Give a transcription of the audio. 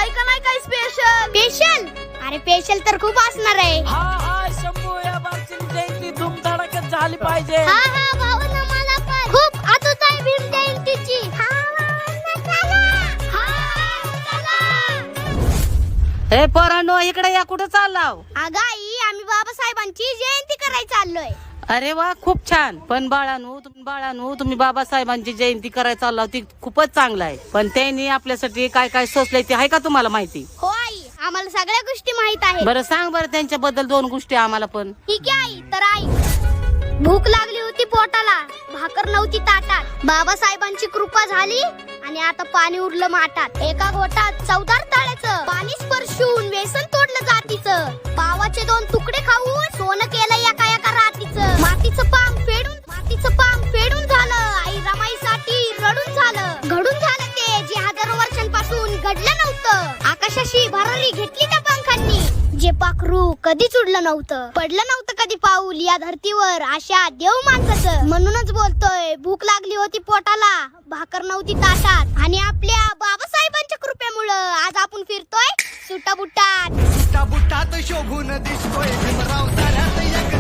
हाय का नाही काय स्पेशल? स्पेशल? अरे स्पेशल तर खूप असणार आहे. हा शंभू या बारची जयंती धूमधडाक्यात झाली पाहिजे. हा भावना मला पण खूप आतुरता आहे भीम जयंतीची. हे पोरांनो इकडे या, कुठं चाललाव? अगं आई, आम्ही बाबासाहेबांची जयंती करायला चाललोय. अरे वा, खूप छान. पण बाळांनो तुम्ही बाबासाहेबांची जयंती करायला चाललाव ती खूपच चांगलं आहे. पण त्यांनी आपल्यासाठी काय काय सोचलंय ते आहे का तुम्हाला माहिती? हो आई, आम्हाला सगळ्या गोष्टी माहित आहेत. बरं सांग बरं त्यांच्याबद्दल 2 गोष्टी आम्हाला पण. ठीक आहे आई. तर आई, भूक लागली होती पोटाला, भाकर नव्हती ताटात. बाबासाहेबांची कृपा झाली आणि आता पाणी उरलं माठात. एका घोटात 14 ताळ्याचं पाणी स्पर्शून व्यसन तोडलं जातीचं. पावाचे 2 तुकडे खाऊन सोनं केलं एका एका रातीचं. मातीचं पांग फेडून झालं. आई रमाईसाठी रडून झालं. घडून झालं ते जे हजारो वर्षांपासून घडलं नव्हतं. आकाशाशी भरारी घेतली त्या पंखांनी, जे पाखरू कधीच उडलं नव्हतं. पडलं नव्हतं कधी पाऊल या धरतीवर अशा देव माणसाचं. म्हणूनच बोलतोय, भूक लागली होती पोटाला, भाकर नव्हती ताटात. आणि आपल्या बाबासाहेबांच्या कृपेमुळं आज आपण फिरतोय सुटाबुटात. बुटात शोभून दिसतोय भीमराव साऱ्यात एक